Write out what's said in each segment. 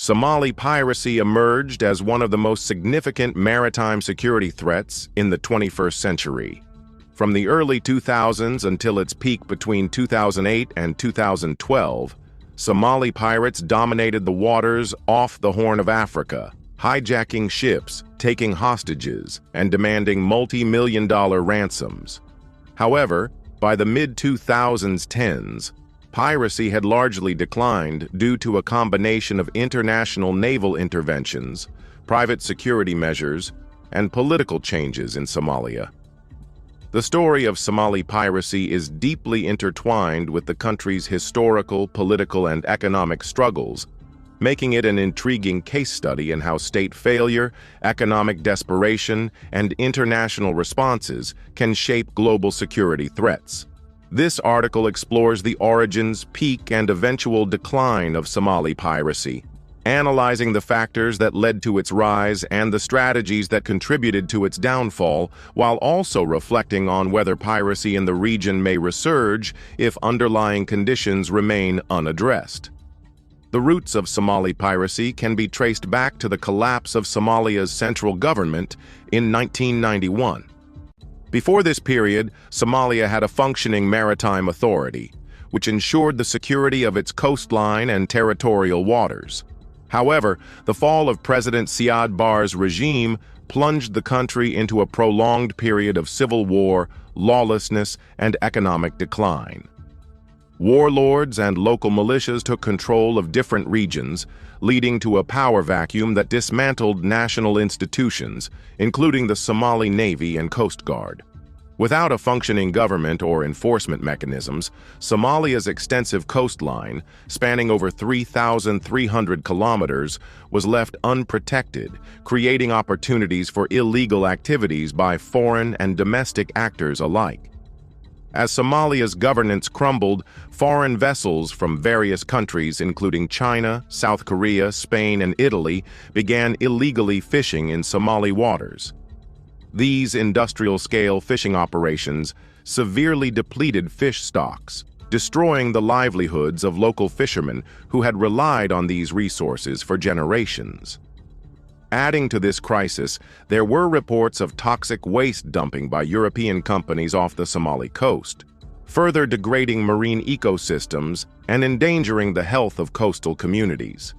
Somali piracy emerged as one of the most significant maritime security threats in the 21st century. From the early 2000s until its peak between 2008 and 2012, Somali pirates dominated the waters off the Horn of Africa, hijacking ships, taking hostages, and demanding multi-million-dollar ransoms. However, by the mid-2010s, piracy had largely declined due to a combination of international naval interventions, private security measures, and political changes in Somalia. The story of Somali piracy is deeply intertwined with the country's historical, political, and economic struggles, making it an intriguing case study in how state failure, economic desperation, and international responses can shape global security threats. This article explores the origins, peak, and eventual decline of Somali piracy, analyzing the factors that led to its rise and the strategies that contributed to its downfall, while also reflecting on whether piracy in the region may resurge if underlying conditions remain unaddressed. The roots of Somali piracy can be traced back to the collapse of Somalia's central government in 1991. Before this period, Somalia had a functioning maritime authority, which ensured the security of its coastline and territorial waters. However, the fall of President Siad Barre's regime plunged the country into a prolonged period of civil war, lawlessness, and economic decline. Warlords and local militias took control of different regions, leading to a power vacuum that dismantled national institutions, including the Somali Navy and Coast Guard. Without a functioning government or enforcement mechanisms, Somalia's extensive coastline, spanning over 3,300 kilometers, was left unprotected, creating opportunities for illegal activities by foreign and domestic actors alike. As Somalia's governance crumbled, foreign vessels from various countries, including China, South Korea, Spain, and Italy, began illegally fishing in Somali waters. These industrial-scale fishing operations severely depleted fish stocks, destroying the livelihoods of local fishermen who had relied on these resources for generations. Adding to this crisis, there were reports of toxic waste dumping by European companies off the Somali coast, further degrading marine ecosystems and endangering the health of coastal communities.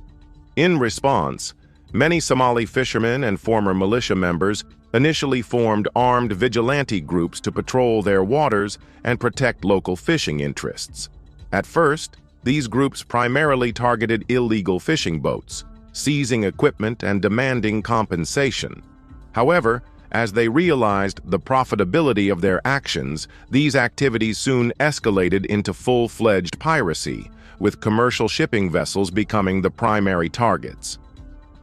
In response, many Somali fishermen and former militia members initially formed armed vigilante groups to patrol their waters and protect local fishing interests. At first, these groups primarily targeted illegal fishing boats, seizing equipment and demanding compensation. However, as they realized the profitability of their actions, these activities soon escalated into full-fledged piracy, with commercial shipping vessels becoming the primary targets.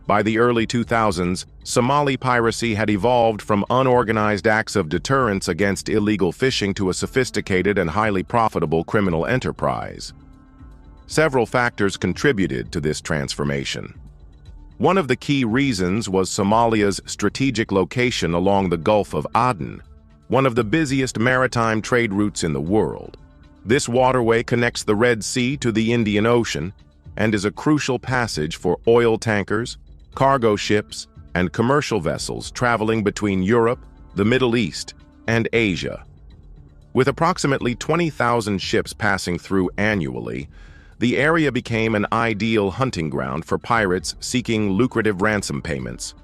By the early 2000s, Somali piracy had evolved from unorganized acts of deterrence against illegal fishing to a sophisticated and highly profitable criminal enterprise. Several factors contributed to this transformation. One of the key reasons was Somalia's strategic location along the Gulf of Aden, one of the busiest maritime trade routes in the world. This waterway connects the Red Sea to the Indian Ocean and is a crucial passage for oil tankers, cargo ships, and commercial vessels traveling between Europe, the Middle East, and Asia. With approximately 20,000 ships passing through annually, the area became an ideal hunting ground for pirates seeking lucrative ransom payments.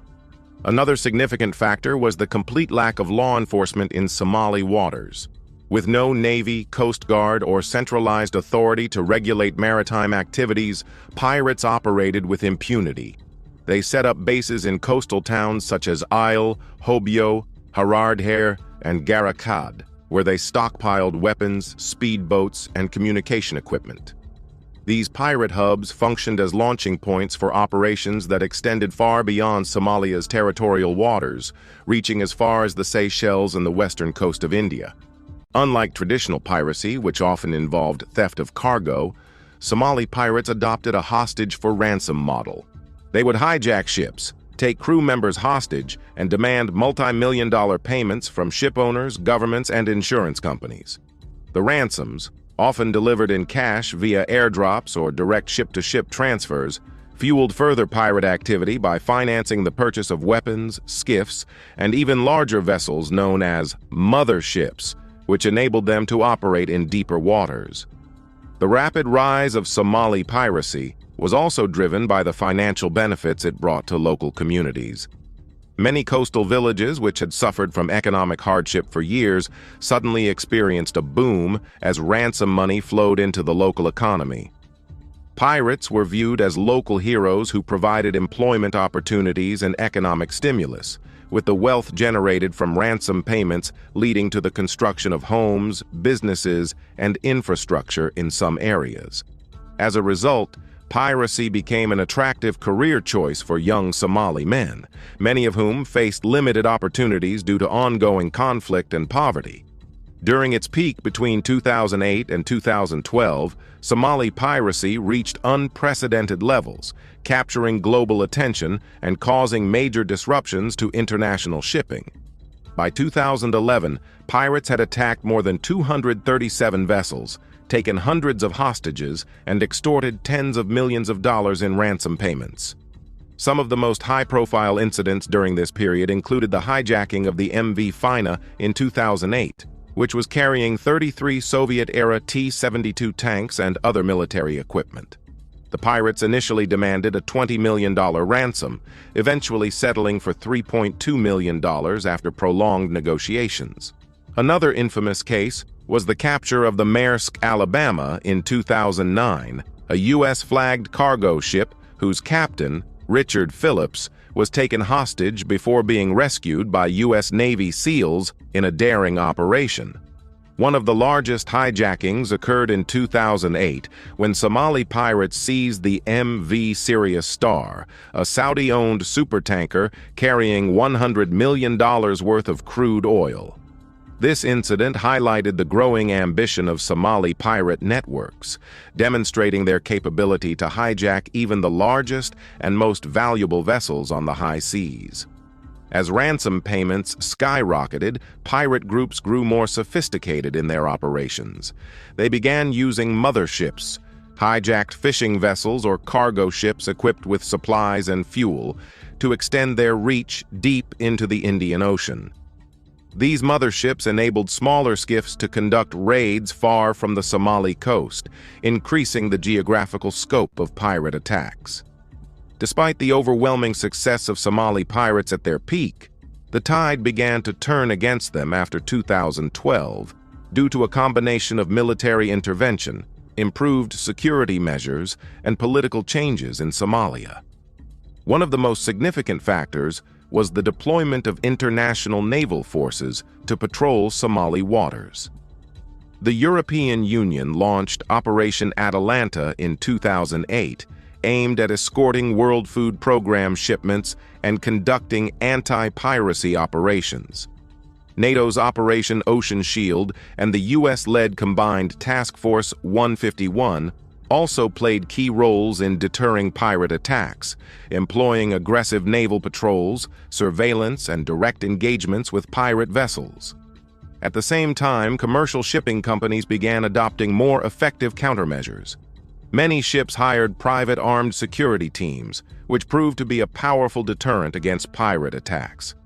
Another significant factor was the complete lack of law enforcement in Somali waters. With no Navy, Coast Guard, or centralized authority to regulate maritime activities, pirates operated with impunity. They set up bases in coastal towns such as Isle, Hobyo, Haradher, and Garakad, where they stockpiled weapons, speedboats, and communication equipment. These pirate hubs functioned as launching points for operations that extended far beyond Somalia's territorial waters, reaching as far as the Seychelles and the western coast of India. Unlike traditional piracy, which often involved theft of cargo, Somali pirates adopted a hostage-for-ransom model. They would hijack ships, take crew members hostage, and demand multi-million-dollar payments from ship owners, governments, and insurance companies. The ransoms, often delivered in cash via airdrops or direct ship-to-ship transfers, fueled further pirate activity by financing the purchase of weapons, skiffs, and even larger vessels known as motherships, which enabled them to operate in deeper waters. The rapid rise of Somali piracy was also driven by the financial benefits it brought to local communities. Many coastal villages, which had suffered from economic hardship for years, suddenly experienced a boom as ransom money flowed into the local economy. Pirates were viewed as local heroes who provided employment opportunities and economic stimulus, with the wealth generated from ransom payments leading to the construction of homes, businesses, and infrastructure in some areas. As a result, piracy became an attractive career choice for young Somali men, many of whom faced limited opportunities due to ongoing conflict and poverty. During its peak between 2008 and 2012, Somali piracy reached unprecedented levels, capturing global attention and causing major disruptions to international shipping. By 2011, pirates had attacked more than 237 vessels, taken hundreds of hostages, and extorted tens of millions of dollars in ransom payments. Some of the most high-profile incidents during this period included the hijacking of the MV Fina in 2008, which was carrying 33 Soviet-era T-72 tanks and other military equipment. The pirates initially demanded a $20 million ransom, eventually settling for $3.2 million after prolonged negotiations. Another infamous case was the capture of the Maersk, Alabama in 2009, a U.S.-flagged cargo ship whose captain, Richard Phillips, was taken hostage before being rescued by U.S. Navy SEALs in a daring operation. One of the largest hijackings occurred in 2008 when Somali pirates seized the MV Sirius Star, a Saudi-owned supertanker carrying $100 million worth of crude oil. This incident highlighted the growing ambition of Somali pirate networks, demonstrating their capability to hijack even the largest and most valuable vessels on the high seas. As ransom payments skyrocketed, pirate groups grew more sophisticated in their operations. They began using motherships, hijacked fishing vessels or cargo ships equipped with supplies and fuel, to extend their reach deep into the Indian Ocean. These motherships enabled smaller skiffs to conduct raids far from the Somali coast, increasing the geographical scope of pirate attacks. Despite the overwhelming success of Somali pirates at their peak, the tide began to turn against them after 2012 due to a combination of military intervention, improved security measures, and political changes in Somalia. One of the most significant factors was the deployment of international naval forces to patrol Somali waters. The European Union launched Operation Atalanta in 2008, aimed at escorting World Food Program shipments and conducting anti-piracy operations. NATO's Operation Ocean Shield and the US-led combined Task Force 151 also played key roles in deterring pirate attacks, employing aggressive naval patrols, surveillance, and direct engagements with pirate vessels. At the same time, commercial shipping companies began adopting more effective countermeasures. Many ships hired private armed security teams, which proved to be a powerful deterrent against pirate attacks.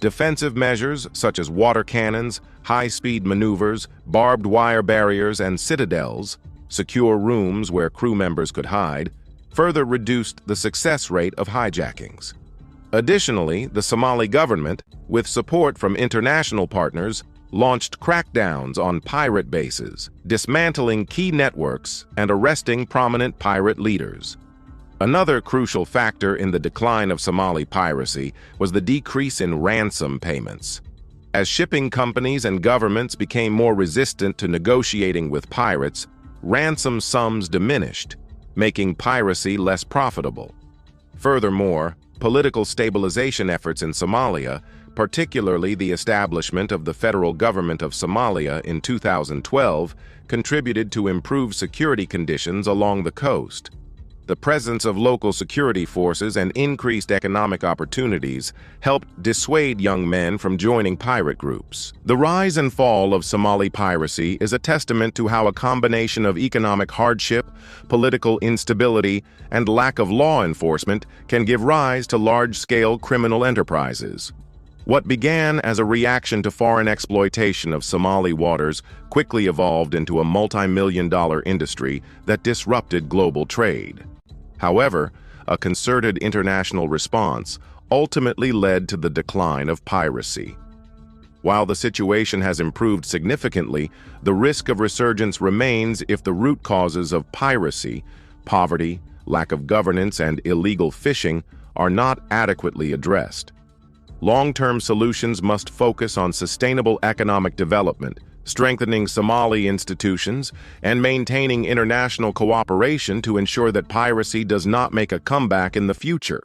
Defensive measures such as water cannons, high-speed maneuvers, barbed wire barriers, and citadels, secure rooms where crew members could hide, further reduced the success rate of hijackings. Additionally, the Somali government, with support from international partners, launched crackdowns on pirate bases, dismantling key networks and arresting prominent pirate leaders. Another crucial factor in the decline of Somali piracy was the decrease in ransom payments. As shipping companies and governments became more resistant to negotiating with pirates, ransom sums diminished, making piracy less profitable. Furthermore, political stabilization efforts in Somalia, particularly the establishment of the federal government of Somalia in 2012, contributed to improved security conditions along the coast. the presence of local security forces and increased economic opportunities helped dissuade young men from joining pirate groups. The rise and fall of Somali piracy is a testament to how a combination of economic hardship, political instability, and lack of law enforcement can give rise to large-scale criminal enterprises. What began as a reaction to foreign exploitation of Somali waters quickly evolved into a multi-million-dollar industry that disrupted global trade. However, a concerted international response ultimately led to the decline of piracy. While the situation has improved significantly, the risk of resurgence remains if the root causes of piracy, poverty, lack of governance, and illegal fishing are not adequately addressed. Long-term solutions must focus on sustainable economic development, strengthening Somali institutions, and maintaining international cooperation to ensure that piracy does not make a comeback in the future.